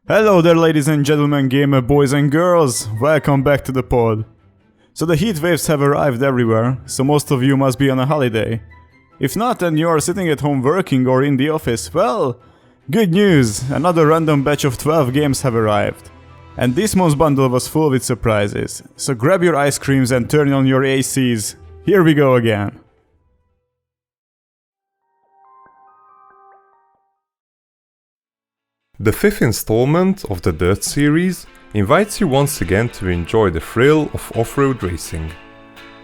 Hello there, ladies and gentlemen, gamer boys and girls, welcome back to the pod. So the heatwaves have arrived everywhere, so most of you must be on a holiday. If not, and you are sitting at home working or in the office, well, good news, another random batch of 12 games have arrived. And this month's bundle was full with surprises, so grab your ice creams and turn on your ACs. Here we go again. The fifth installment of the Dirt series invites you once again to enjoy the thrill of off-road racing.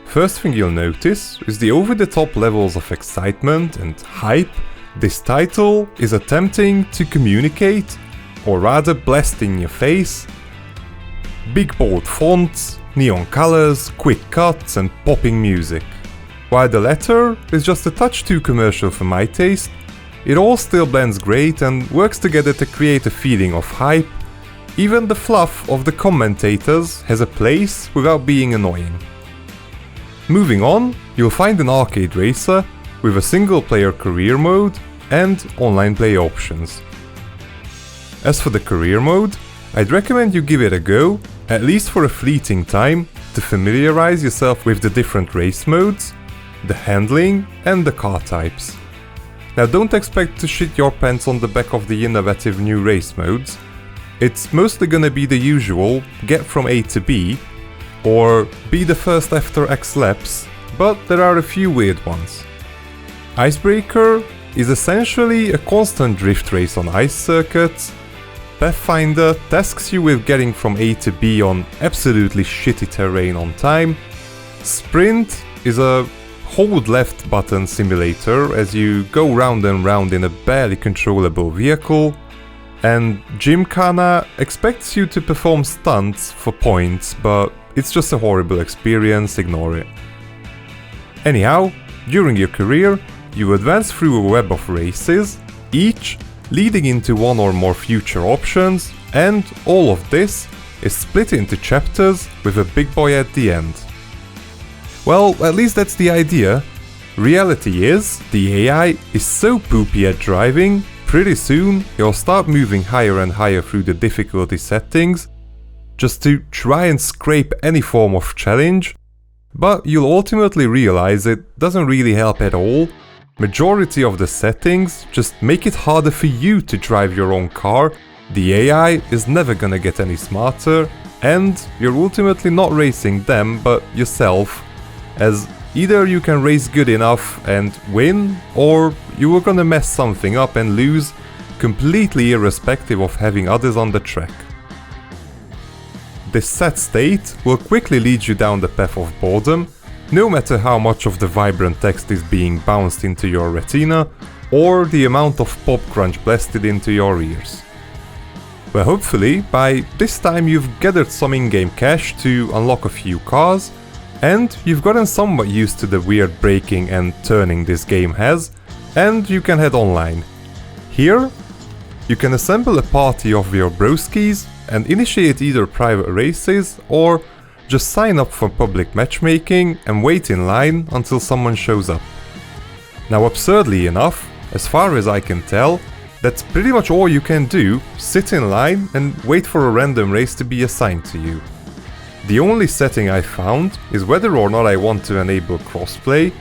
First thing you'll notice is the over-the-top levels of excitement and hype this title is attempting to communicate, or rather blast in your face. Big bold fonts, neon colors, quick cuts and popping music. While the latter is just a touch too commercial for my taste, it all still blends great and works together to create a feeling of hype. Even the fluff of the commentators has a place without being annoying. Moving on, you'll find an arcade racer with a single player career mode and online play options. As for the career mode, I'd recommend you give it a go, at least for a fleeting time, to familiarize yourself with the different race modes, the handling and the car types. Now don't expect to shit your pants on the back of the innovative new race modes. It's mostly gonna be the usual get from A to B, or be the first after X laps, but there are a few weird ones. Icebreaker is essentially a constant drift race on ice circuits. Pathfinder tasks you with getting from A to B on absolutely shitty terrain on time. Sprint is a hold left button simulator as you go round and round in a barely controllable vehicle, and Gymkhana expects you to perform stunts for points, but it's just a horrible experience, ignore it. Anyhow, during your career, you advance through a web of races, each leading into one or more future options, and all of this is split into chapters with a big boy at the end. Well, at least that's the idea. Reality is, the AI is so poopy at driving, pretty soon you'll start moving higher and higher through the difficulty settings, just to try and scrape any form of challenge, but you'll ultimately realize it doesn't really help at all. Majority of the settings just make it harder for you to drive your own car, the AI is never gonna get any smarter, and you're ultimately not racing them but yourself, as either you can race good enough and win, or you are gonna mess something up and lose, completely irrespective of having others on the track. This sad state will quickly lead you down the path of boredom, no matter how much of the vibrant text is being bounced into your retina, or the amount of pop crunch blasted into your ears. Well, hopefully, by this time you've gathered some in-game cash to unlock a few cars, and you've gotten somewhat used to the weird braking and turning this game has, and you can head online. Here, you can assemble a party of your broskies and initiate either private races or just sign up for public matchmaking and wait in line until someone shows up. Now, absurdly enough, as far as I can tell, that's pretty much all you can do, sit in line and wait for a random race to be assigned to you. The only setting I found is whether or not I want to enable crossplay,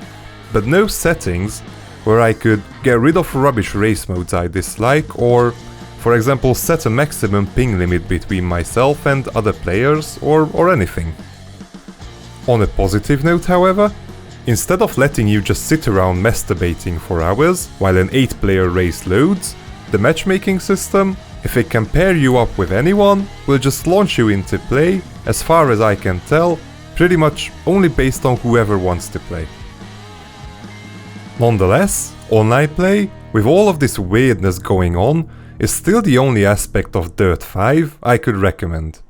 but no settings where I could get rid of rubbish race modes I dislike, or, for example, set a maximum ping limit between myself and other players, or anything. On a positive note, however, instead of letting you just sit around masturbating for hours while an 8-player race loads, the matchmaking system, if it can pair you up with anyone, will just launch you into play, as far as I can tell, pretty much only based on whoever wants to play. Nonetheless, online play, with all of this weirdness going on, is still the only aspect of Dirt 5 I could recommend.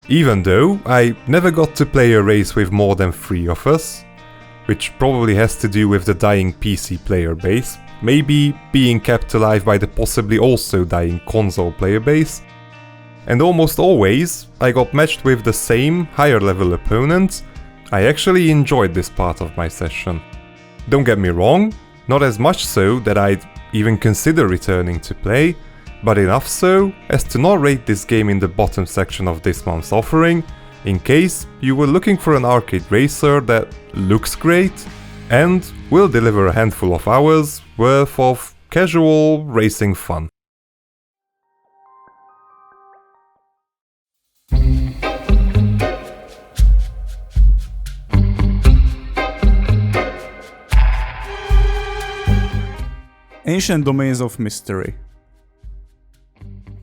Even though I never got to play a race with more than 3 of us, which probably has to do with the dying PC player base, maybe being kept alive by the possibly also dying console player base, and almost always I got matched with the same higher level opponents, I actually enjoyed this part of my session. Don't get me wrong, not as much so that I'd even consider returning to play, but enough so as to not rate this game in the bottom section of this month's offering, in case you were looking for an arcade racer that looks great and will deliver a handful of hours worth of casual racing fun. Ancient Domains of Mystery.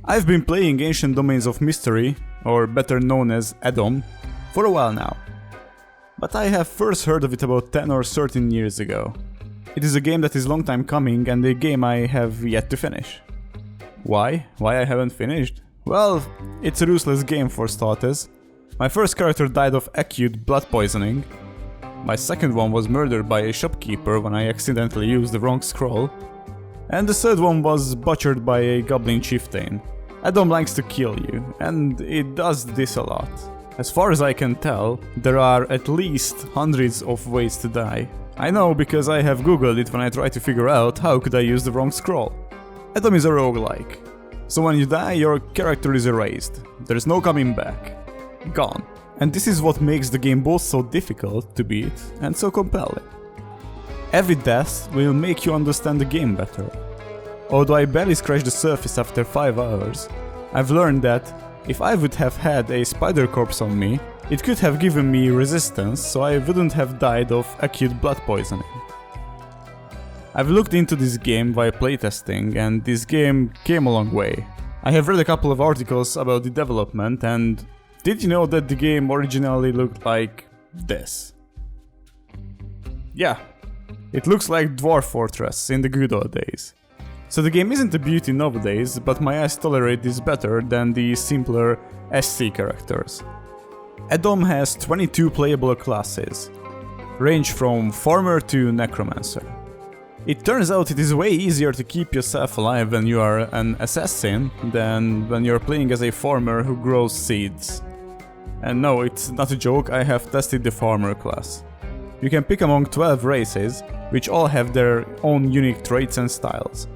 I've been playing Ancient Domains of Mystery, or better known as ADOM, for a while now. But I have first heard of it about 10 or 13 years ago. It is a game that is long time coming and a game I have yet to finish. Why? Why I haven't finished? Well, it's a useless game for starters. My first character died of acute blood poisoning. My second one was murdered by a shopkeeper when I accidentally used the wrong scroll. And the third one was butchered by a goblin chieftain. ADOM likes to kill you, and it does this a lot. As far as I can tell, there are at least hundreds of ways to die. I know because I have googled it when I tried to figure out how could I use the wrong scroll. ADOM is a roguelike. So when you die, your character is erased. There's no coming back. Gone. And this is what makes the game both so difficult to beat and so compelling. Every death will make you understand the game better. Although I barely scratched the surface after 5 hours, I've learned that if I would have had a spider corpse on me, it could have given me resistance so I wouldn't have died of acute blood poisoning. I've looked into this game via playtesting and this game came a long way. I have read a couple of articles about the development and did you know that the game originally looked like this? Yeah. It looks like Dwarf Fortress in the good old days. So the game isn't a beauty nowadays, but my eyes tolerate this better than the simpler SC characters. ADOM has 22 playable classes, range from farmer to necromancer. It turns out it is way easier to keep yourself alive when you are an assassin than when you're playing as a farmer who grows seeds. And no, it's not a joke, I have tested the farmer class. You can pick among 12 races, which all have their own unique traits and styles.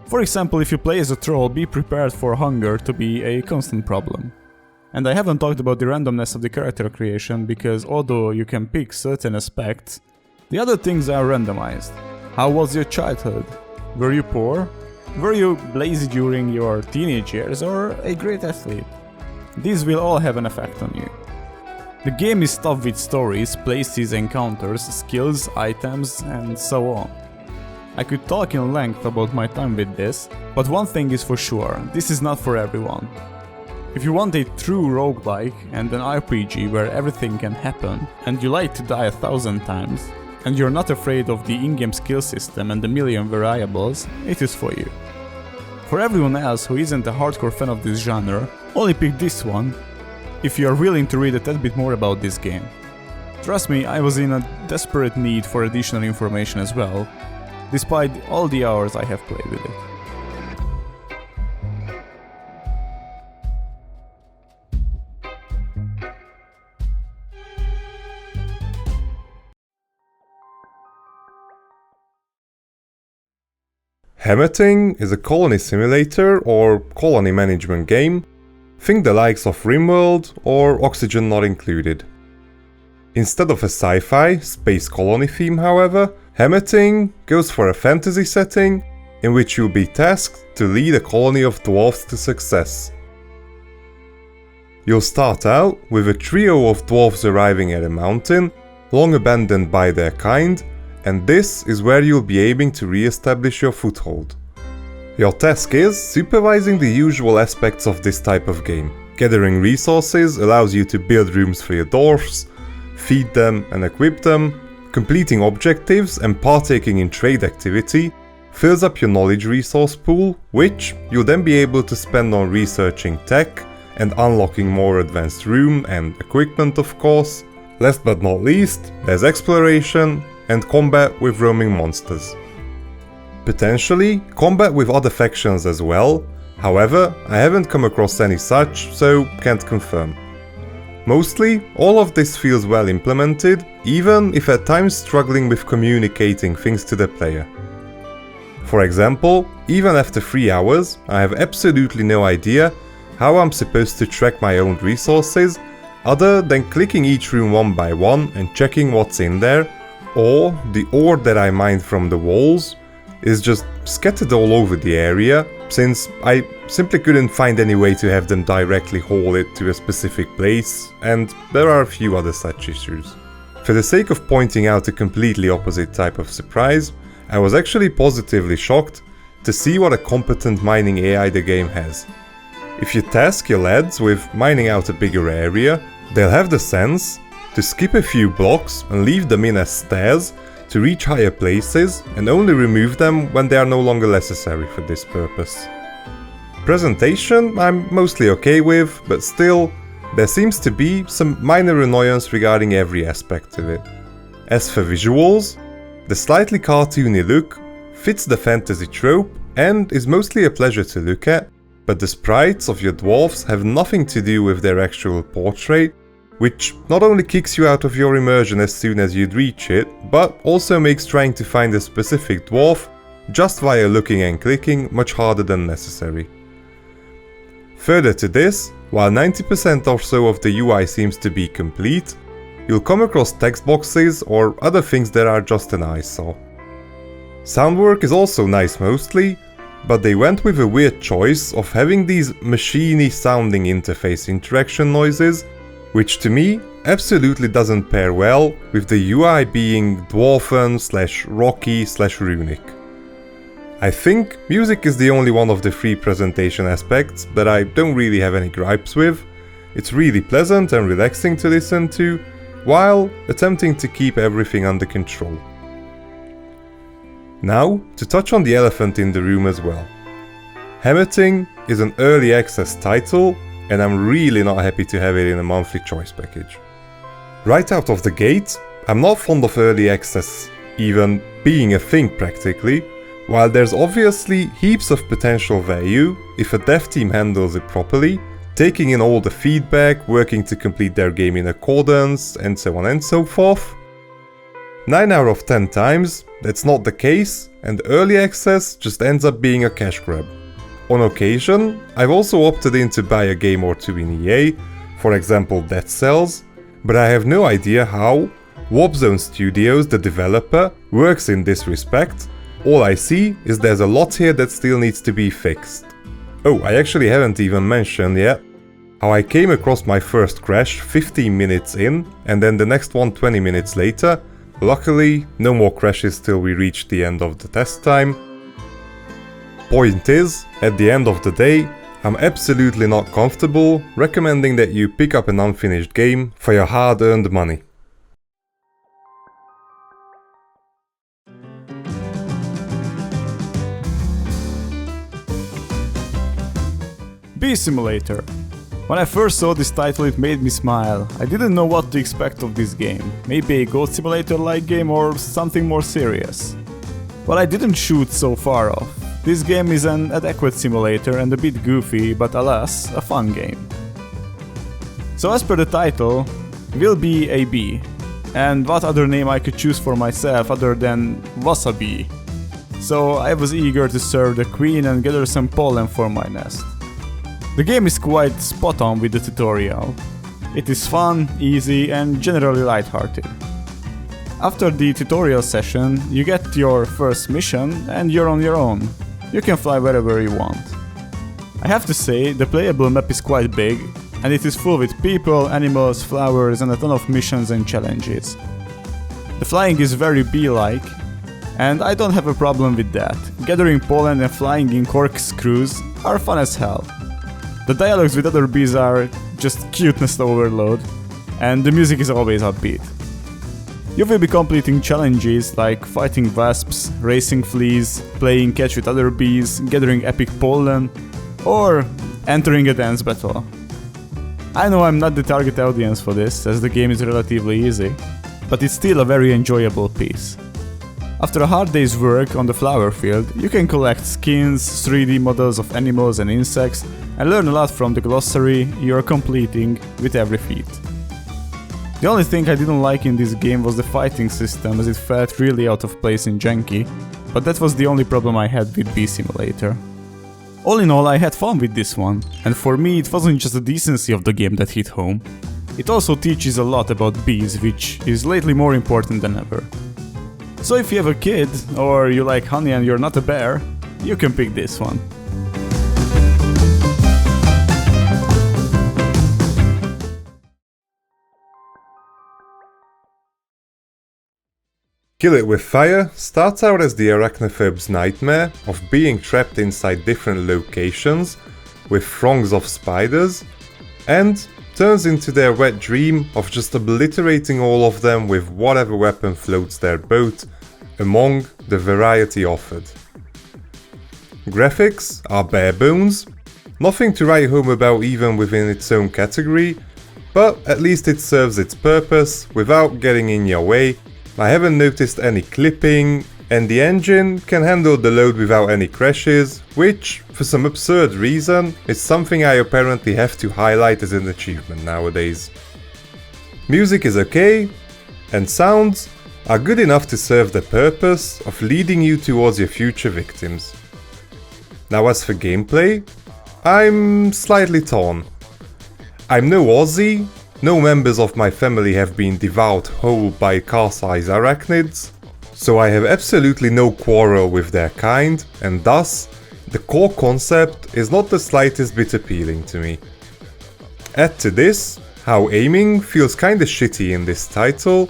For example, if you play as a troll, be prepared for hunger to be a constant problem. And I haven't talked about the randomness of the character creation, because although you can pick certain aspects, the other things are randomized. How was your childhood? Were you poor? Were you lazy during your teenage years, or a great athlete? These will all have an effect on you. The game is stuffed with stories, places, encounters, skills, items, and so on. I could talk in length about my time with this, but one thing is for sure, this is not for everyone. If you want a true roguelike and an RPG where everything can happen, and you like to die 1,000 times, and you're not afraid of the in-game skill system and the million variables, it is for you. For everyone else who isn't a hardcore fan of this genre, only pick this one if you are willing to read a tad bit more about this game. Trust me, I was in a desperate need for additional information as well, despite all the hours I have played with it. Hammerting is a colony simulator or colony management game. Think the likes of RimWorld or Oxygen Not Included. Instead of a sci-fi, space colony theme, however, Hammerting goes for a fantasy setting in which you'll be tasked to lead a colony of dwarves to success. You'll start out with a trio of dwarves arriving at a mountain, long abandoned by their kind, and this is where you'll be aiming to re-establish your foothold. Your task is supervising the usual aspects of this type of game. Gathering resources allows you to build rooms for your dwarves, feed them and equip them. Completing objectives and partaking in trade activity fills up your knowledge resource pool, which you'll then be able to spend on researching tech and unlocking more advanced room and equipment, of course. Last but not least, there's exploration and combat with roaming monsters. Potentially, combat with other factions as well, however, I haven't come across any such, so can't confirm. Mostly, all of this feels well implemented, even if at times struggling with communicating things to the player. For example, even after 3 hours, I have absolutely no idea how I'm supposed to track my own resources, other than clicking each room one by one and checking what's in there, or the ore that I mined from the walls is just scattered all over the area, since I simply couldn't find any way to have them directly haul it to a specific place, and there are a few other such issues. For the sake of pointing out a completely opposite type of surprise, I was actually positively shocked to see what a competent mining AI the game has. If you task your lads with mining out a bigger area, they'll have the sense to skip a few blocks and leave them in as stairs to reach higher places and only remove them when they are no longer necessary for this purpose. Presentation I'm mostly okay with, but still, there seems to be some minor annoyance regarding every aspect of it. As for visuals, the slightly cartoony look fits the fantasy trope and is mostly a pleasure to look at, but the sprites of your dwarfs have nothing to do with their actual portrait, which not only kicks you out of your immersion as soon as you'd reach it, but also makes trying to find a specific dwarf just via looking and clicking much harder than necessary. Further to this, while 90% or so of the UI seems to be complete, you'll come across text boxes or other things that are just an eyesore. Sound work is also nice mostly, but they went with a weird choice of having these machiney sounding interface interaction noises, which to me absolutely doesn't pair well with the UI being dwarfen / rocky / runic. I think music is the only one of the 3 presentation aspects that I don't really have any gripes with. It's really pleasant and relaxing to listen to, while attempting to keep everything under control. Now, to touch on the elephant in the room as well. Hammerting is an early access title, and I'm really not happy to have it in a monthly choice package. Right out of the gate, I'm not fond of early access even being a thing practically, while there's obviously heaps of potential value if a dev team handles it properly, taking in all the feedback, working to complete their game in accordance, and so on and so forth. 9 out of 10 times, that's not the case, and early access just ends up being a cash grab. On occasion, I've also opted in to buy a game or two in EA, for example Dead Cells, but I have no idea how Warpzone Studios, the developer, works in this respect. All I see is there's a lot here that still needs to be fixed. Oh, I actually haven't even mentioned yet how I came across my first crash 15 minutes in, and then the next one 20 minutes later. Luckily, no more crashes till we reached the end of the test time. Point is, at the end of the day, I'm absolutely not comfortable recommending that you pick up an unfinished game for your hard-earned money. Beesimulator. When I first saw this title, it made me smile. I didn't know what to expect of this game. Maybe a goat simulator-like game or something more serious. Well, I didn't shoot so far off. This game is an adequate simulator and a bit goofy, but alas, a fun game. So as per the title, will be a bee. And what other name I could choose for myself other than Wasabi? So I was eager to serve the queen and gather some pollen for my nest. The game is quite spot on with the tutorial. It is fun, easy and generally lighthearted. After the tutorial session, you get your first mission and you're on your own. You can fly wherever you want. I have to say, the playable map is quite big, and it is full with people, animals, flowers and a ton of missions and challenges. The flying is very bee-like, and I don't have a problem with that. Gathering pollen and flying in corkscrews are fun as hell. The dialogues with other bees are just cuteness overload, and the music is always upbeat. You will be completing challenges like fighting wasps, racing fleas, playing catch with other bees, gathering epic pollen, or entering a dance battle. I know I'm not the target audience for this, as the game is relatively easy, but it's still a very enjoyable piece. After a hard day's work on the flower field, you can collect skins, 3D models of animals and insects, and learn a lot from the glossary you're completing with every feat. The only thing I didn't like in this game was the fighting system, as it felt really out of place and janky, but that was the only problem I had with beesimulator. All in all, I had fun with this one, and for me it wasn't just the decency of the game that hit home. It also teaches a lot about bees, which is lately more important than ever. So if you have a kid, or you like honey and you're not a bear, you can pick this one. Kill It With Fire starts out as the arachnophobe's nightmare of being trapped inside different locations with throngs of spiders, and turns into their wet dream of just obliterating all of them with whatever weapon floats their boat, among the variety offered. Graphics are bare bones, nothing to write home about even within its own category, but at least it serves its purpose without getting in your way. I haven't noticed any clipping, and the engine can handle the load without any crashes, which, for some absurd reason, is something I apparently have to highlight as an achievement nowadays. Music is okay, and sounds are good enough to serve the purpose of leading you towards your future victims. Now as for gameplay, I'm slightly torn. I'm no Aussie, no members of my family have been devoured whole by car-sized arachnids, so I have absolutely no quarrel with their kind, and thus, the core concept is not the slightest bit appealing to me. Add to this, how aiming feels kinda shitty in this title,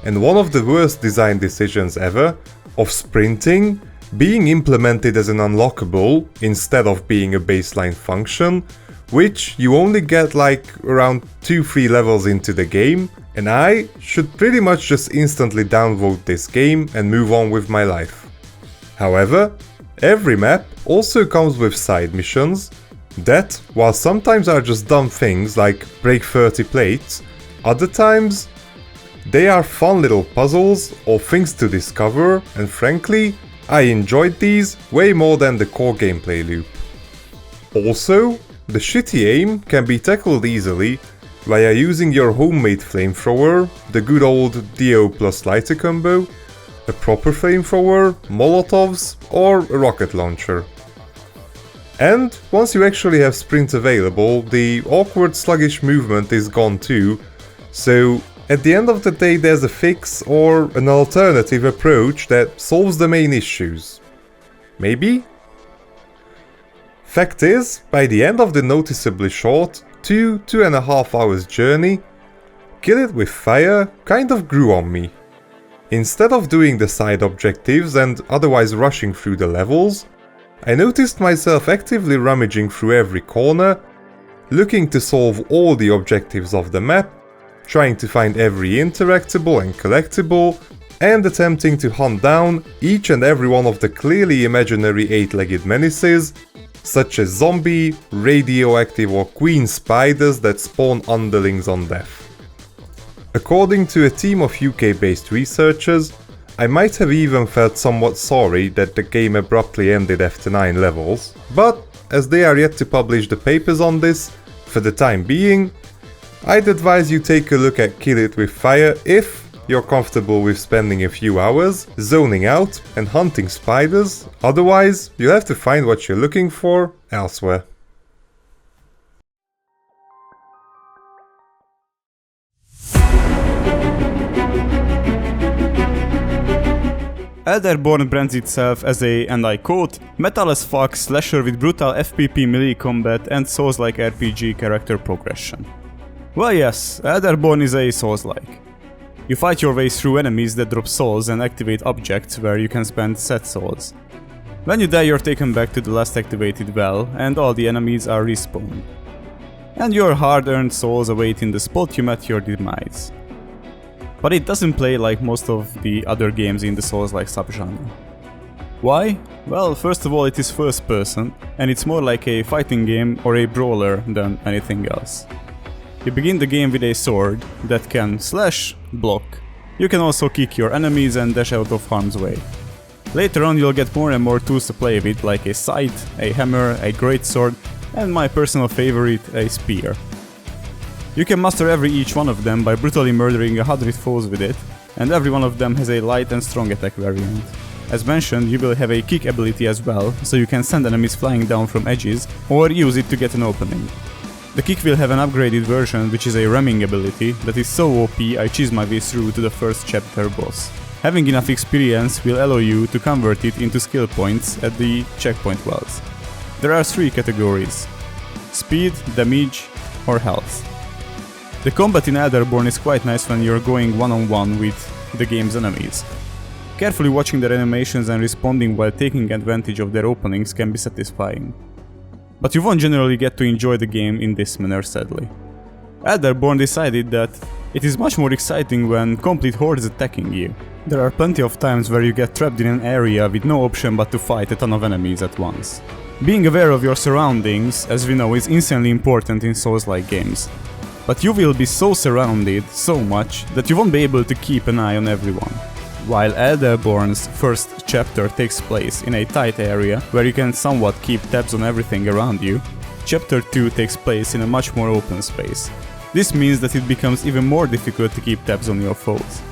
and one of the worst design decisions ever, of sprinting being implemented as an unlockable instead of being a baseline function, which you only get like around 2-3 levels into the game, and I should pretty much just instantly downvote this game and move on with my life. However, every map also comes with side missions that, while sometimes are just dumb things like break 30 plates, other times they are fun little puzzles or things to discover, and frankly, I enjoyed these way more than the core gameplay loop. Also, the shitty aim can be tackled easily via using your homemade flamethrower, the good old DO plus lighter combo, a proper flamethrower, molotovs, or a rocket launcher. And once you actually have sprint available, the awkward sluggish movement is gone too, so at the end of the day there's a fix or an alternative approach that solves the main issues. Maybe? Fact is, by the end of the noticeably short 2.5 hours journey, Kill It With Fire kind of grew on me. Instead of doing the side objectives and otherwise rushing through the levels, I noticed myself actively rummaging through every corner, looking to solve all the objectives of the map, trying to find every interactable and collectible, and attempting to hunt down each and every one of the clearly imaginary 8-legged menaces, such as zombie, radioactive or queen spiders that spawn underlings on death. According to a team of UK-based researchers, I might have even felt somewhat sorry that the game abruptly ended after 9 levels, but as they are yet to publish the papers on this, for the time being, I'd advise you take a look at Kill It With Fire if you're comfortable with spending a few hours zoning out and hunting spiders, otherwise you'll have to find what you're looking for elsewhere. Elderborn brands itself as a, and I quote, metal as fuck slasher with brutal FPP melee combat and Souls-like RPG character progression. Well yes, Elderborn is a Souls-like. You fight your way through enemies that drop souls and activate objects where you can spend set souls. When you die, you're taken back to the last activated well, and all the enemies are respawned. And your hard-earned souls await in the spot you met your demise. But it doesn't play like most of the other games in the Souls-like subgenre. Why? Well, first of all, it is first person, and it's more like a fighting game or a brawler than anything else. You begin the game with a sword that can slash, block. You can also kick your enemies and dash out of harm's way. Later on you'll get more and more tools to play with, like a scythe, a hammer, a greatsword, and my personal favorite, a spear. You can master each one of them by brutally murdering 100 foes with it, and every one of them has a light and strong attack variant. As mentioned, you will have a kick ability as well, so you can send enemies flying down from edges or use it to get an opening. The kick will have an upgraded version, which is a ramming ability that is so OP I cheese my way through to the first chapter boss. Having enough experience will allow you to convert it into skill points at the checkpoint wells. There are 3 categories: speed, damage or health. The combat in Elderborn is quite nice when you're going one-on-one with the game's enemies. Carefully watching their animations and responding while taking advantage of their openings can be satisfying. But you won't generally get to enjoy the game in this manner, sadly. Elderborn decided that it is much more exciting when complete hordes attacking you. There are plenty of times where you get trapped in an area with no option but to fight a ton of enemies at once. Being aware of your surroundings, as we know, is insanely important in Souls-like games. But you will be so surrounded so much that you won't be able to keep an eye on everyone. While Elderborn's first chapter takes place in a tight area where you can somewhat keep tabs on everything around you, Chapter 2 takes place in a much more open space. This means that it becomes even more difficult to keep tabs on your foes.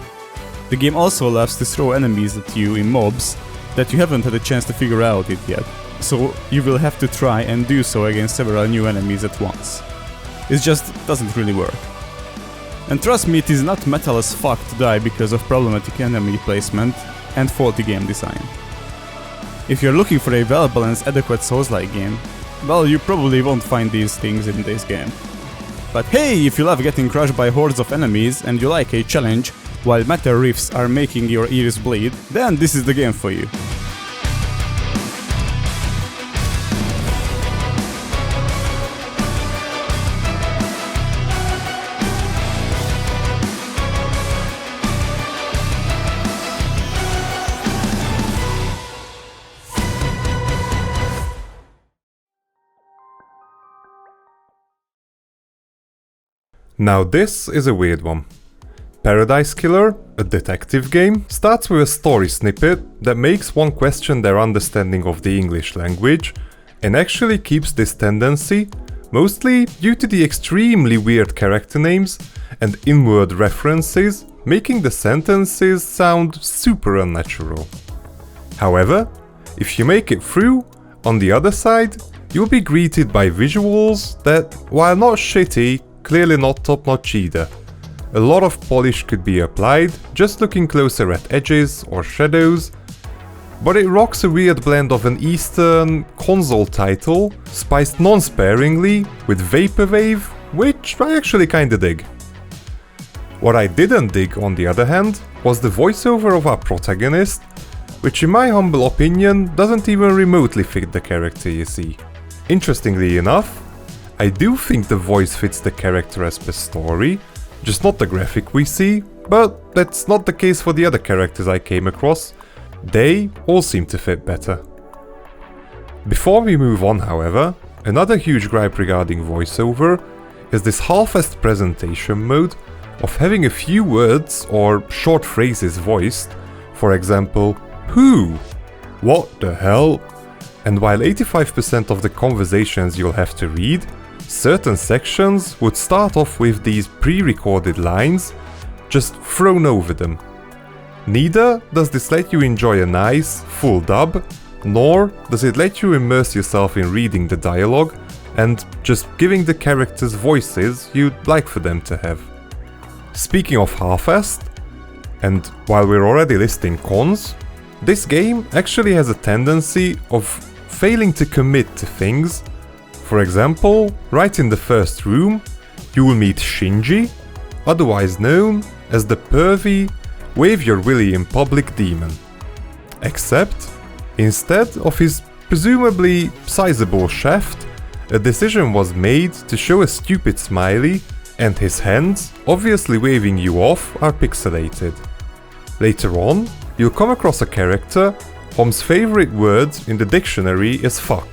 The game also loves to throw enemies at you in mobs that you haven't had a chance to figure out it yet, so you will have to try and do so against several new enemies at once. It just doesn't really work. And trust me, it is not metal as fuck to die because of problematic enemy placement and faulty game design. If you're looking for a well-balanced, adequate Souls-like game, well, you probably won't find these things in this game. But hey, if you love getting crushed by hordes of enemies and you like a challenge while metal riffs are making your ears bleed, then this is the game for you. Now this is a weird one. Paradisekiller, a detective game, starts with a story snippet that makes one question their understanding of the English language, and actually keeps this tendency, mostly due to the extremely weird character names and inward references, making the sentences sound super unnatural. However, if you make it through, on the other side, you'll be greeted by visuals that, while not shitty, clearly not top-notch either. A lot of polish could be applied, just looking closer at edges or shadows, but it rocks a weird blend of an Eastern console title, spiced non-sparingly with vaporwave, which I actually kinda dig. What I didn't dig, on the other hand, was the voiceover of our protagonist, which in my humble opinion doesn't even remotely fit the character you see. Interestingly enough, I do think the voice fits the character as per story, just not the graphic we see, but that's not the case for the other characters I came across. They all seem to fit better. Before we move on, however, another huge gripe regarding voiceover is this half-assed presentation mode of having a few words or short phrases voiced, for example, who, what the hell, and while 85% of the conversations you'll have to read, certain sections would start off with these pre-recorded lines, just thrown over them. Neither does this let you enjoy a nice, full dub, nor does it let you immerse yourself in reading the dialogue and just giving the characters voices you'd like for them to have. Speaking of half-assed, and while we're already listing cons, this game actually has a tendency of failing to commit to things. For example, right in the first room, you will meet Shinji, otherwise known as the pervy, wave your willy in public demon. Except, instead of his presumably sizable shaft, a decision was made to show a stupid smiley, and his hands, obviously waving you off, are pixelated. Later on, you'll come across a character whose favorite word in the dictionary is fuck.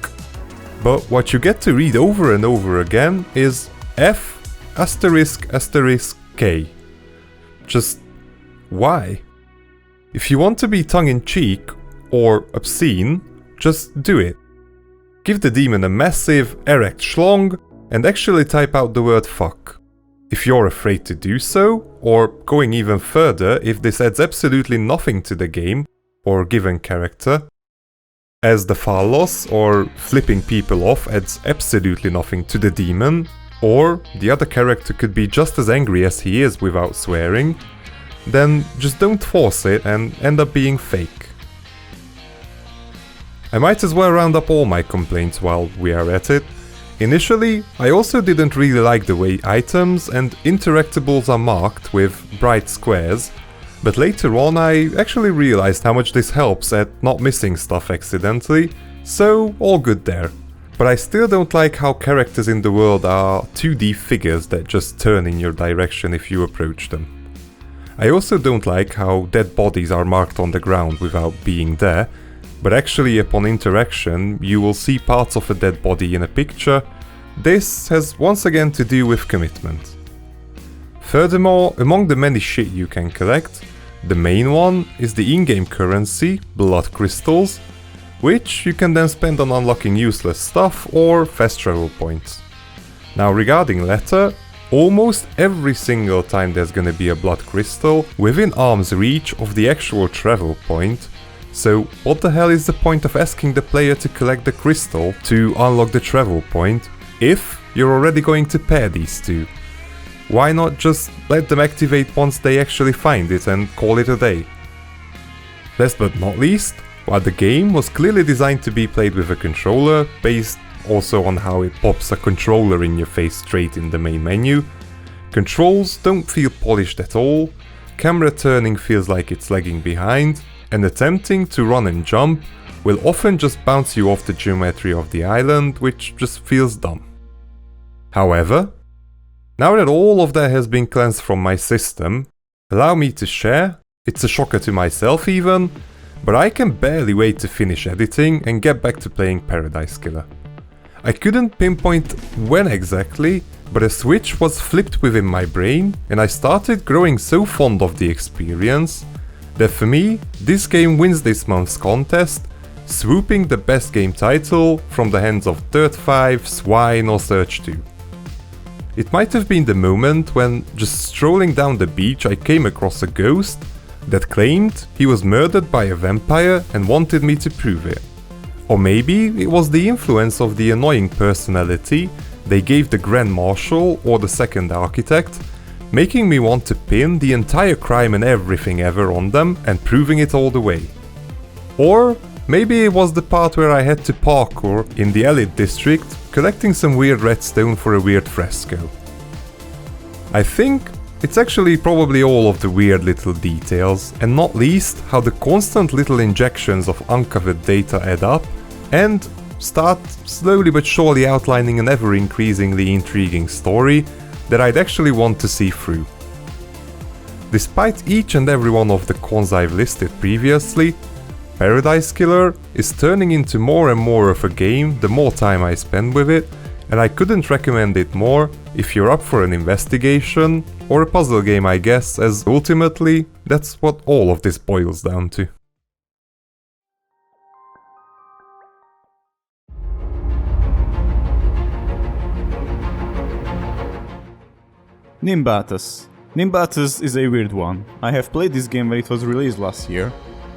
But what you get to read over and over again is F **** K. Just why? If you want to be tongue-in-cheek or obscene, just do it. Give the demon a massive erect schlong and actually type out the word fuck. If you're afraid to do so, or going even further if this adds absolutely nothing to the game, or given character, as the Phallos, or flipping people off, adds absolutely nothing to the demon, or the other character could be just as angry as he is without swearing, then just don't force it and end up being fake. I might as well round up all my complaints while we are at it. Initially, I also didn't really like the way items and interactables are marked with bright squares, but later on I actually realized how much this helps at not missing stuff accidentally, so all good there. But I still don't like how characters in the world are 2D figures that just turn in your direction if you approach them. I also don't like how dead bodies are marked on the ground without being there, but actually upon interaction you will see parts of a dead body in a picture. This has once again to do with commitment. Furthermore, among the many shit you can collect, the main one is the in-game currency, blood crystals, which you can then spend on unlocking useless stuff or fast travel points. Now regarding letter, almost every single time there's gonna be a blood crystal within arm's reach of the actual travel point. So what the hell is the point of asking the player to collect the crystal to unlock the travel point if you're already going to pair these two? Why not just let them activate once they actually find it and call it a day? Last but not least, while the game was clearly designed to be played with a controller, based also on how it pops a controller in your face straight in the main menu, controls don't feel polished at all, camera turning feels like it's lagging behind, and attempting to run and jump will often just bounce you off the geometry of the island, which just feels dumb. However, now that all of that has been cleansed from my system, allow me to share, it's a shocker to myself even, but I can barely wait to finish editing and get back to playing Paradisekiller. I couldn't pinpoint when exactly, but a switch was flipped within my brain and I started growing so fond of the experience that for me, this game wins this month's contest, swooping the best game title from the hands of Dirt 5, Swine or Search 2. It might have been the moment when, just strolling down the beach, I came across a ghost that claimed he was murdered by a vampire and wanted me to prove it. Or maybe it was the influence of the annoying personality they gave the Grand Marshal or the Second Architect, making me want to pin the entire crime and everything ever on them and proving it all the way. Or maybe it was the part where I had to parkour in the Elite District, collecting some weird redstone for a weird fresco. I think it's actually probably all of the weird little details, and not least how the constant little injections of uncovered data add up and start slowly but surely outlining an ever increasingly intriguing story that I'd actually want to see through. Despite each and every one of the cons I've listed previously, Paradisekiller is turning into more and more of a game the more time I spend with it, and I couldn't recommend it more if you're up for an investigation or a puzzle game, I guess, as ultimately that's what all of this boils down to. Nimbatus. Nimbatus is a weird one. I have played this game when it was released last year.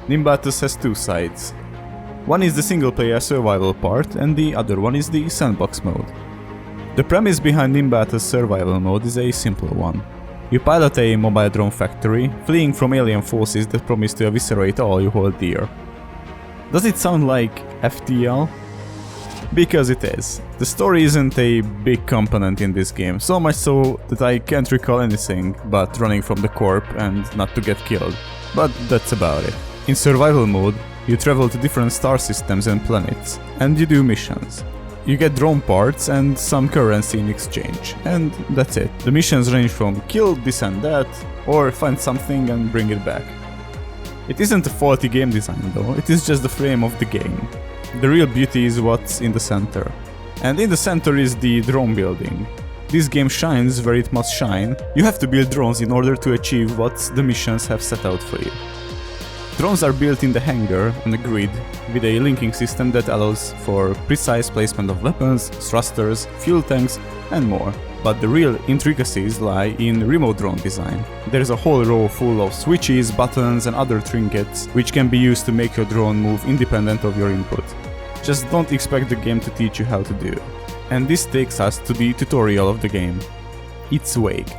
Nimbatus has two sides. One is the single player survival part and the other one is the sandbox mode. The premise behind Nimbatus survival mode is a simple one. You pilot a mobile drone factory, fleeing from alien forces that promise to eviscerate all you hold dear. Does it sound like FTL? Because it is. The story isn't a big component in this game, so much so that I can't recall anything but running from the corp and not to get killed. But that's about it. In survival mode, you travel to different star systems and planets, and you do missions. You get drone parts and some currency in exchange, and that's it. The missions range from kill this and that, or find something and bring it back. It isn't a faulty game design though, it is just the frame of the game. The real beauty is what's in the center. And in the center is the drone building. This game shines where it must shine. You have to build drones in order to achieve what the missions have set out for you. Drones are built in the hangar on a grid with a linking system that allows for precise placement of weapons, thrusters, fuel tanks and more. But the real intricacies lie in remote drone design. There's a whole row full of switches, buttons and other trinkets which can be used to make your drone move independent of your input. Just don't expect the game to teach you how to do it. And this takes us to the tutorial of the game. It's vague.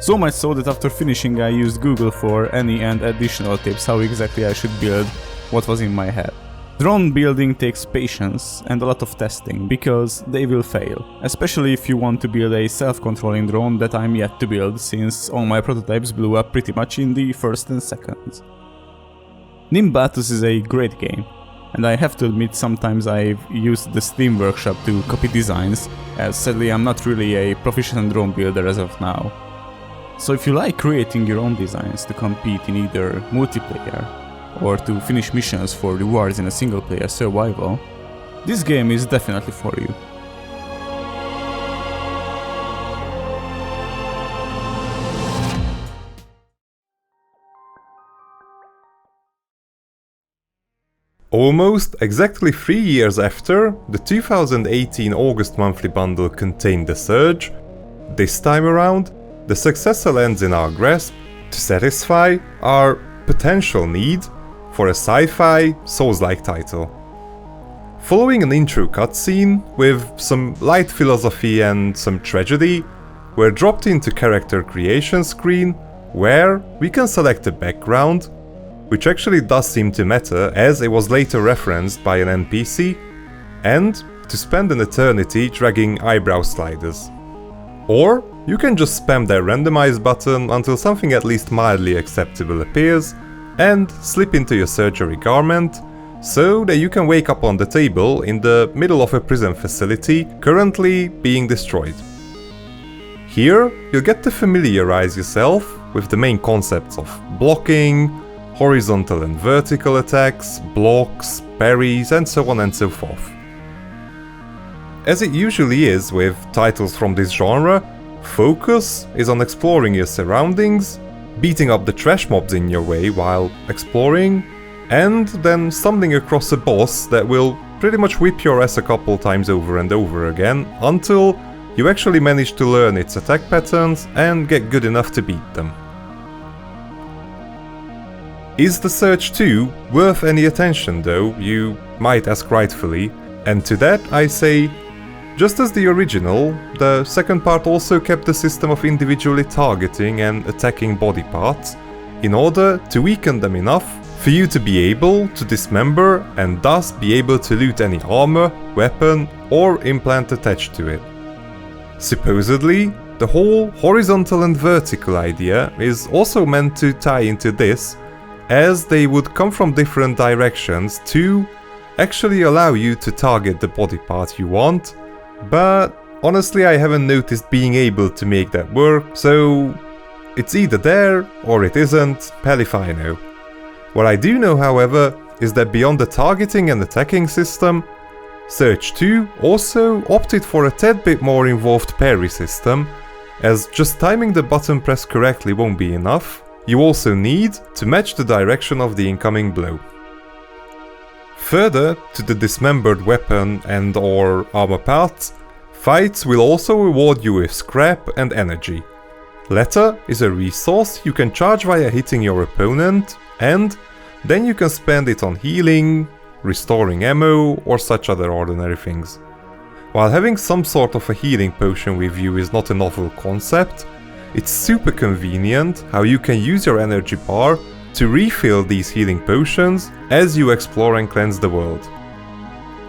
So much so that after finishing I used Google for any and additional tips how exactly I should build what was in my head. Drone building takes patience and a lot of testing, because they will fail, especially if you want to build a self-controlling drone that I'm yet to build, since all my prototypes blew up pretty much in the first and second. Nimbatus is a great game, and I have to admit sometimes I've used the Steam workshop to copy designs, as sadly I'm not really a proficient drone builder as of now. So if you like creating your own designs to compete in either multiplayer, or to finish missions for rewards in a single-player survival, this game is definitely for you. Almost exactly 3 years after the 2018 August monthly bundle contained The Surge, this time around, the successor ends in our grasp to satisfy our potential need for a sci-fi, Souls-like title. Following an intro cutscene with some light philosophy and some tragedy, we're dropped into character creation screen where we can select a background, which actually does seem to matter as it was later referenced by an NPC, and to spend an eternity dragging eyebrow sliders. Or you can just spam that randomize button until something at least mildly acceptable appears, and slip into your surgery garment, so that you can wake up on the table in the middle of a prison facility currently being destroyed. Here, you'll get to familiarize yourself with the main concepts of blocking, horizontal and vertical attacks, blocks, parries, and so on and so forth. As it usually is with titles from this genre, focus is on exploring your surroundings, beating up the trash mobs in your way while exploring, and then stumbling across a boss that will pretty much whip your ass a couple times over and over again until you actually manage to learn its attack patterns and get good enough to beat them. Is The Surge 2 worth any attention though, you might ask rightfully, and to that I say, just as the original, the second part also kept the system of individually targeting and attacking body parts, in order to weaken them enough for you to be able to dismember and thus be able to loot any armor, weapon or implant attached to it. Supposedly, the whole horizontal and vertical idea is also meant to tie into this, as they would come from different directions to actually allow you to target the body part you want. But honestly I haven't noticed being able to make that work, so it's either there or it isn't, hell if I know. What I do know however is that beyond the targeting and attacking system, Surge 2 also opted for a tad bit more involved parry system, as just timing the button press correctly won't be enough, you also need to match the direction of the incoming blow. Further to the dismembered weapon and or armor parts, fights will also reward you with scrap and energy. Latter is a resource you can charge via hitting your opponent, and then you can spend it on healing, restoring ammo or such other ordinary things. While having some sort of a healing potion with you is not a novel concept, it's super convenient how you can use your energy bar to refill these healing potions as you explore and cleanse the world.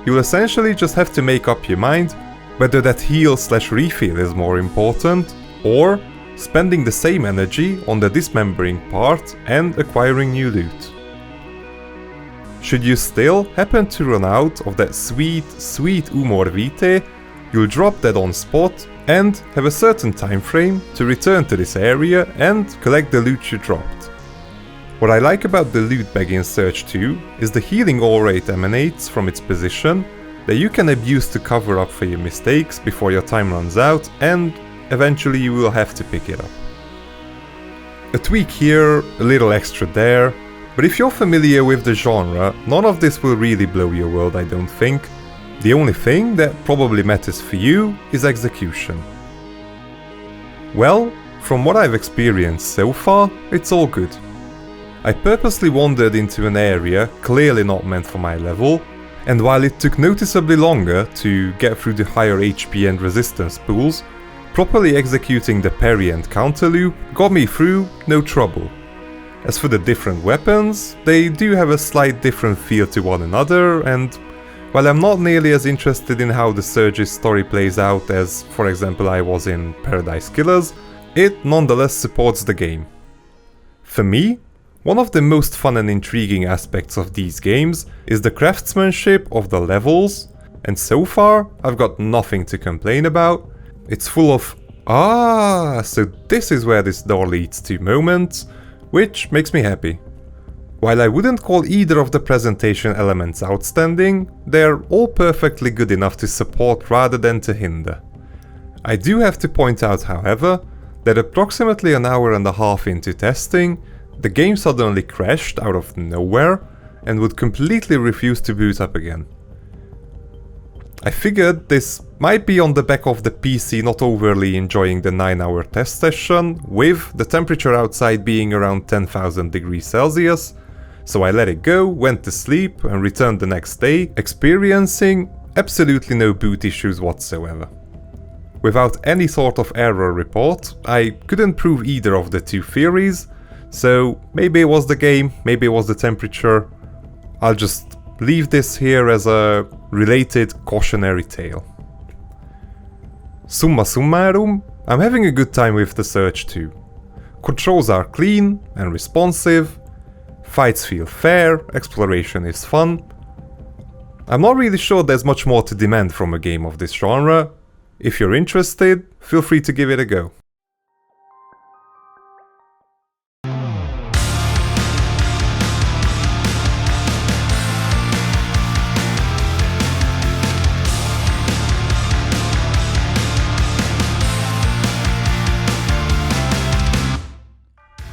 You'll essentially just have to make up your mind whether that heal/refill is more important, or spending the same energy on the dismembering part and acquiring new loot. Should you still happen to run out of that sweet Umor Vitae, you'll drop that on spot and have a certain time frame to return to this area and collect the loot you dropped. What I like about the loot bag in Surge 2 is the healing aura it emanates from its position that you can abuse to cover up for your mistakes before your time runs out, and eventually you will have to pick it up. A tweak here, a little extra there, but if you're familiar with the genre, none of this will really blow your world, I don't think. The only thing that probably matters for you is execution. Well, from what I've experienced so far, it's all good. I purposely wandered into an area clearly not meant for my level, and while it took noticeably longer to get through the higher HP and resistance pools, properly executing the parry and counter loop got me through no trouble. As for the different weapons, they do have a slight different feel to one another, and while I'm not nearly as interested in how the Surge's story plays out as, for example, I was in Paradisekillers, it nonetheless supports the game. For me, one of the most fun and intriguing aspects of these games is the craftsmanship of the levels, and so far I've got nothing to complain about. It's full of so this is where this door leads to moments, which makes me happy. While I wouldn't call either of the presentation elements outstanding, they're all perfectly good enough to support rather than to hinder. I do have to point out, however, that approximately an hour and a half into testing, the game suddenly crashed out of nowhere and would completely refuse to boot up again. I figured this might be on the back of the PC not overly enjoying the 9-hour test session, with the temperature outside being around 10,000 degrees Celsius, so I let it go, went to sleep and returned the next day, experiencing absolutely no boot issues whatsoever. Without any sort of error report, I couldn't prove either of the two theories, so maybe it was the game, maybe it was the temperature. I'll just leave this here as a related cautionary tale. Summa summarum, I'm having a good time with the Surge 2. Controls are clean and responsive, fights feel fair, exploration is fun. I'm not really sure there's much more to demand from a game of this genre. If you're interested, feel free to give it a go.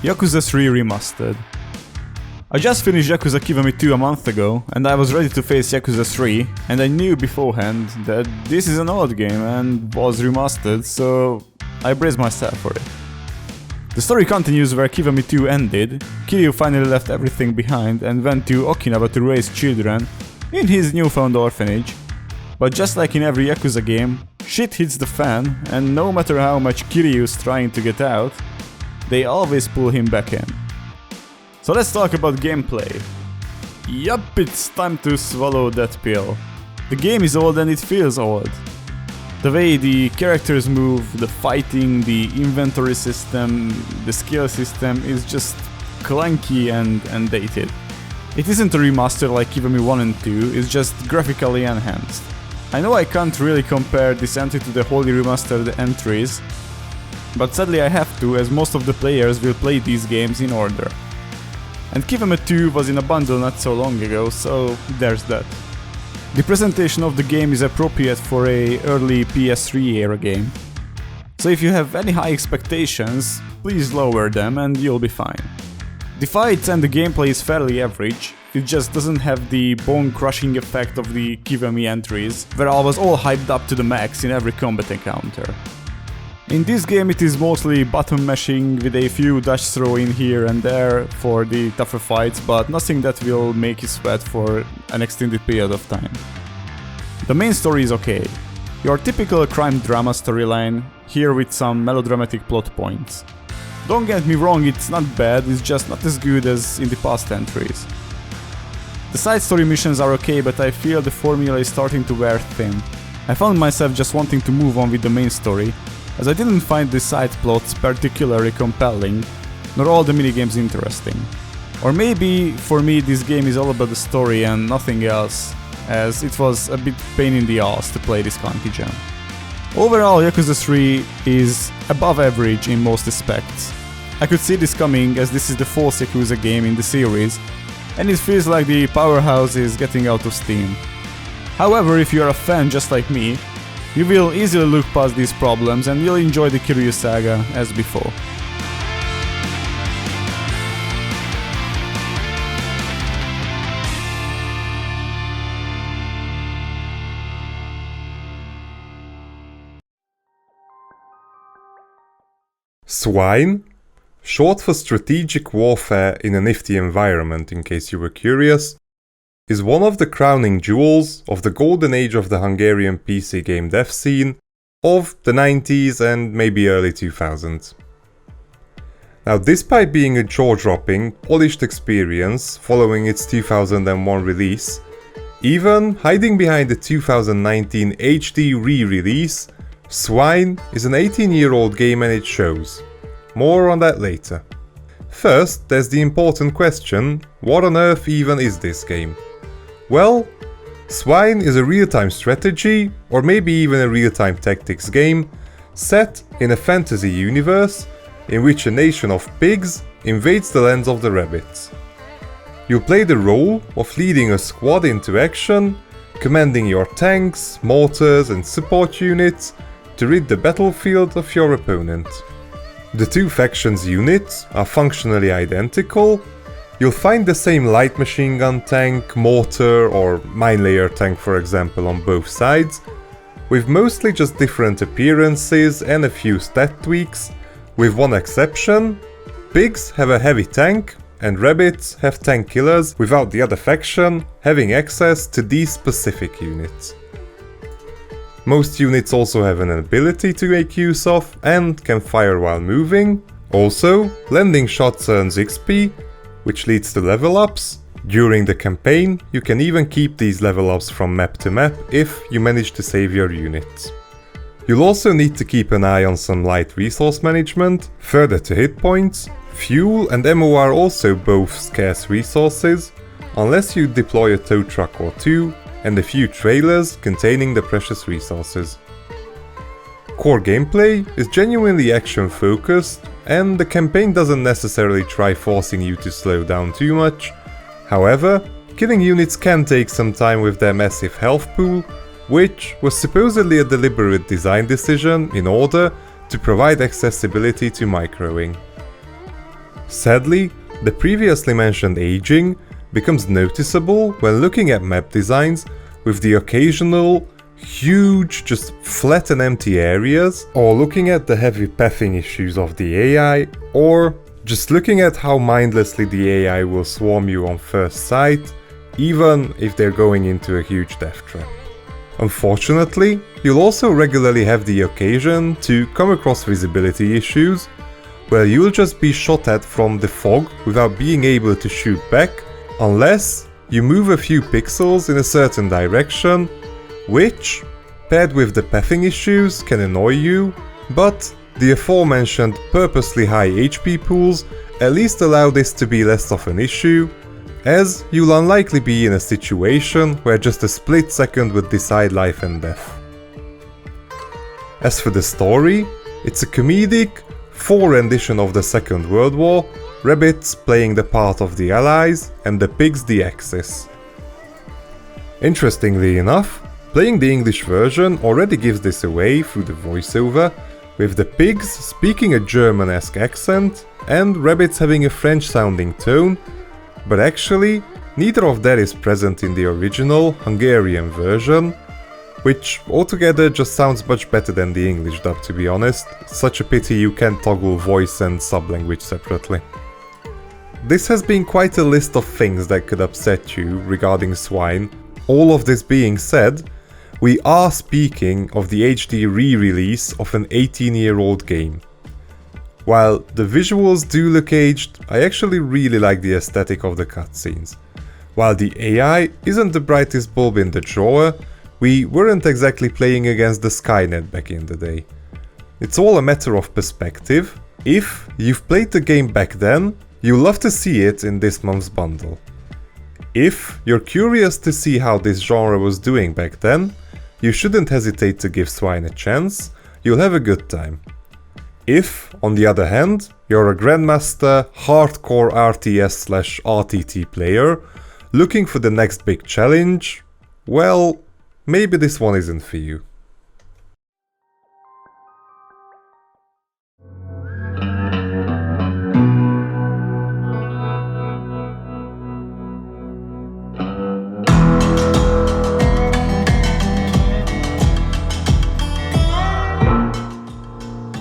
Yakuza 3 Remastered. I just finished Yakuza Kiwami 2 a month ago, and I was ready to face Yakuza 3, and I knew beforehand that this is an old game and was remastered, so I braced myself for it. The story continues where Kiwami 2 ended. Kiryu finally left everything behind and went to Okinawa to raise children in his newfound orphanage. But just like in every Yakuza game, shit hits the fan, and no matter how much Kiryu is trying to get out, they always pull him back in. So let's talk about gameplay. Yup, it's time to swallow that pill. The game is old and it feels old. The way the characters move, the fighting, the inventory system, the skill system is just clunky and dated. It isn't a remaster like Kiwami 1 and 2, it's just graphically enhanced. I know I can't really compare this entry to the wholly remastered entries, but sadly I have to, as most of the players will play these games in order. And Kiwami 2 was in a bundle not so long ago, so there's that. The presentation of the game is appropriate for a early PS3 era game. So if you have any high expectations, please lower them and you'll be fine. The fights and the gameplay is fairly average, it just doesn't have the bone-crushing effect of the Kiwami entries, where I was all hyped up to the max in every combat encounter. In this game it is mostly button mashing with a few dash throw in here and there for the tougher fights, but nothing that will make you sweat for an extended period of time. The main story is okay. Your typical crime drama storyline, here with some melodramatic plot points. Don't get me wrong, it's not bad, it's just not as good as in the past entries. The side story missions are okay, but I feel the formula is starting to wear thin. I found myself just wanting to move on with the main story, as I didn't find the side plots particularly compelling, nor all the minigames interesting. Or maybe, for me, this game is all about the story and nothing else, as it was a bit pain in the ass to play this clunky gem. Overall, Yakuza 3 is above average in most aspects. I could see this coming, as this is the 4th Yakuza game in the series, and it feels like the powerhouse is getting out of steam. However, if you're a fan just like me, you will easily look past these problems and you'll enjoy the Kiryu saga as before. Swine, short for strategic warfare in a nifty environment in case you were curious, is one of the crowning jewels of the golden age of the Hungarian PC game dev scene of the 90s and maybe early 2000s. Now, despite being a jaw-dropping, polished experience following its 2001 release, even hiding behind the 2019 HD re-release, Swine is an 18-year-old game and it shows. More on that later. First, there's the important question, what on earth even is this game? Well, Swine is a real-time strategy, or maybe even a real-time tactics game, set in a fantasy universe in which a nation of pigs invades the lands of the rabbits. You play the role of leading a squad into action, commanding your tanks, mortars and support units to rid the battlefield of your opponent. The two factions' units are functionally identical. You'll find the same light machine gun tank, mortar or mine layer tank for example on both sides, with mostly just different appearances and a few stat tweaks, with one exception: pigs have a heavy tank and rabbits have tank killers, without the other faction having access to these specific units. Most units also have an ability to make use of and can fire while moving. Also, landing shots earns XP, which leads to level ups. During the campaign, you can even keep these level ups from map to map if you manage to save your units. You'll also need to keep an eye on some light resource management. Further to hit points, fuel and ammo are also both scarce resources, unless you deploy a tow truck or two and a few trailers containing the precious resources. Core gameplay is genuinely action focused, and the campaign doesn't necessarily try forcing you to slow down too much. However, killing units can take some time with their massive health pool, which was supposedly a deliberate design decision in order to provide accessibility to microing. Sadly, the previously mentioned aging becomes noticeable when looking at map designs with the occasional huge, just flat and empty areas, or looking at the heavy pathing issues of the AI, or just looking at how mindlessly the AI will swarm you on first sight, even if they're going into a huge death trap. Unfortunately, you'll also regularly have the occasion to come across visibility issues, where you'll just be shot at from the fog without being able to shoot back, unless you move a few pixels in a certain direction, which, paired with the pathing issues, can annoy you, but the aforementioned purposely high HP pools at least allow this to be less of an issue, as you'll unlikely be in a situation where just a split second would decide life and death. As for the story, it's a comedic, fore-rendition of the Second World War, rabbits playing the part of the Allies and the pigs the Axis. Interestingly enough, playing the English version already gives this away through the voiceover, with the pigs speaking a German-esque accent and rabbits having a French-sounding tone, but actually neither of that is present in the original Hungarian version, which altogether just sounds much better than the English dub, to be honest. Such a pity you can't toggle voice and sub-language separately. This has been quite a list of things that could upset you regarding Swine. All of this being said, we are speaking of the HD re-release of an 18-year-old game. While the visuals do look aged, I actually really like the aesthetic of the cutscenes. While the AI isn't the brightest bulb in the drawer, we weren't exactly playing against the Skynet back in the day. It's all a matter of perspective. If you've played the game back then, you'll love to see it in this month's bundle. If you're curious to see how this genre was doing back then, you shouldn't hesitate to give Swine a chance, you'll have a good time. If, on the other hand, you're a Grandmaster, hardcore RTS/RTT player, looking for the next big challenge, well, maybe this one isn't for you.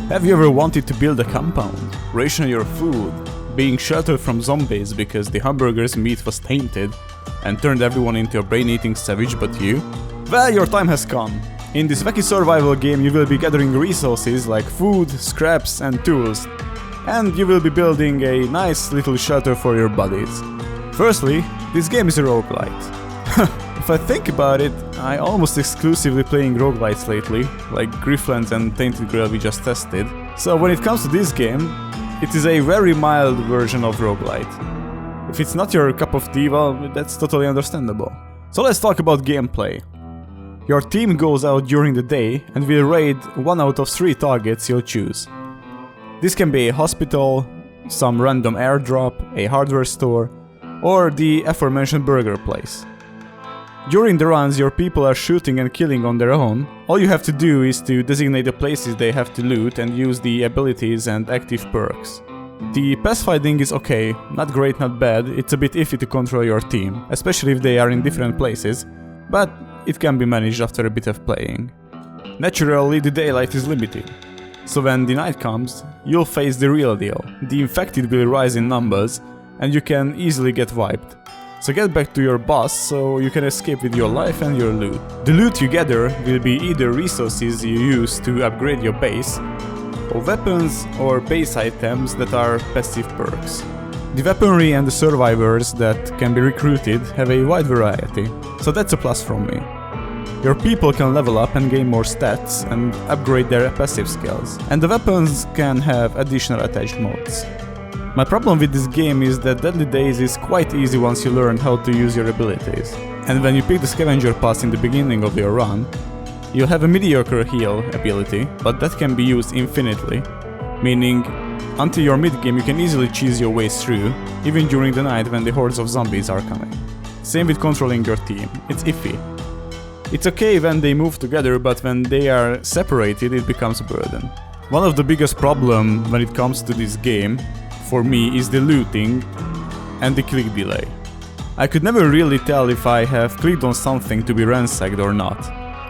Have Have you ever wanted to build a compound, ration your food, being sheltered from zombies because the hamburger's meat was tainted and turned everyone into a brain-eating savage but you? Well, your time has come. In this wacky survival game you will be gathering resources like food, scraps and tools, and you will be building a nice little shelter for your buddies. Firstly, this game is a roguelite. If I think about it, I almost exclusively playing roguelites lately, like Grifflands and Tainted Grail we just tested. So when it comes to this game, it is a very mild version of roguelite. If it's not your cup of tea, well, that's totally understandable. So let's talk about gameplay. Your team goes out during the day and will raid 1 out of 3 targets you'll choose. This can be a hospital, some random airdrop, a hardware store, or the aforementioned burger place. During the runs your people are shooting and killing on their own. All you have to do is to designate the places they have to loot and use the abilities and active perks. The pathfinding is okay, not great, not bad, it's a bit iffy to control your team, especially if they are in different places, but it can be managed after a bit of playing. Naturally, the daylight is limited, so when the night comes, you'll face the real deal. The infected will rise in numbers, and you can easily get wiped. So get back to your boss so you can escape with your life and your loot. The loot you gather will be either resources you use to upgrade your base, or weapons or base items that are passive perks. The weaponry and the survivors that can be recruited have a wide variety, so that's a plus from me. Your people can level up and gain more stats and upgrade their passive skills, and the weapons can have additional attached mods. My problem with this game is that Deadly Days is quite easy once you learn how to use your abilities. And when you pick the scavenger pass in the beginning of your run, you'll have a mediocre heal ability, but that can be used infinitely, meaning until your mid-game you can easily cheese your way through, even during the night when the hordes of zombies are coming. Same with controlling your team, it's iffy. It's okay when they move together, but when they are separated it becomes a burden. One of the biggest problems when it comes to this game for me is the looting and the click delay. I could never really tell if I have clicked on something to be ransacked or not.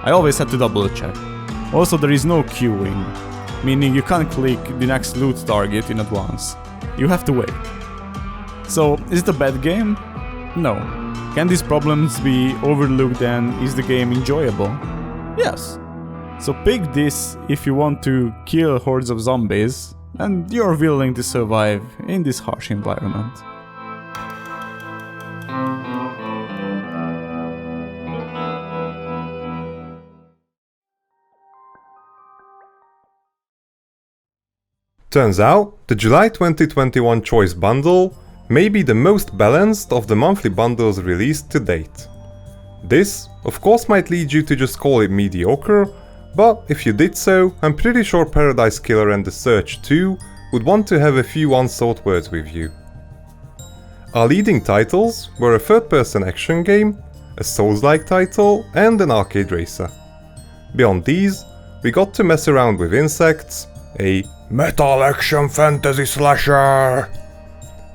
I always had to double check. Also there is no queuing, meaning you can't click the next loot target in advance. You have to wait. So is it a bad game? No. Can these problems be overlooked and is the game enjoyable? Yes. So pick this if you want to kill hordes of zombies and you're willing to survive in this harsh environment. Turns out, the July 2021 Choice Bundle may be the most balanced of the monthly bundles released to date. This, of course, might lead you to just call it mediocre, but if you did so, I'm pretty sure Paradisekiller and The Search 2 would want to have a few unsought words with you. Our leading titles were a third-person action game, a Souls-like title, and an arcade racer. Beyond these, we got to mess around with insects, a metal action fantasy slasher,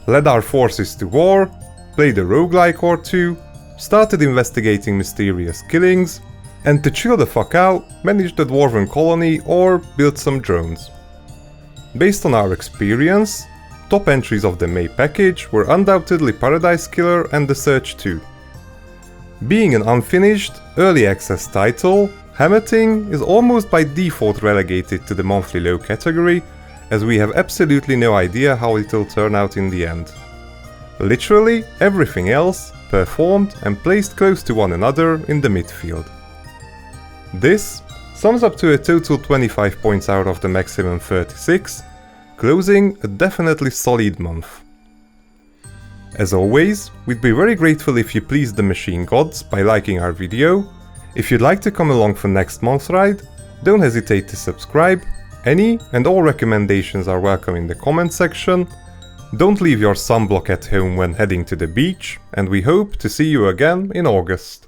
led our forces to war, played a roguelike or two, started investigating mysterious killings, and to chill the fuck out, managed a dwarven colony or built some drones. Based on our experience, top entries of the May package were undoubtedly Paradisekiller and The Search 2. Being an unfinished, early access title, Hammerting is almost by default relegated to the monthly low category, as we have absolutely no idea how it'll turn out in the end. Literally everything else performed and placed close to one another in the midfield. This sums up to a total 25 points out of the maximum 36, closing a definitely solid month. As always, we'd be very grateful if you pleased the machine gods by liking our video. If you'd like to come along for next month's ride, don't hesitate to subscribe. Any and all recommendations are welcome in the comment section. Don't leave your sunblock at home when heading to the beach, and we hope to see you again in August.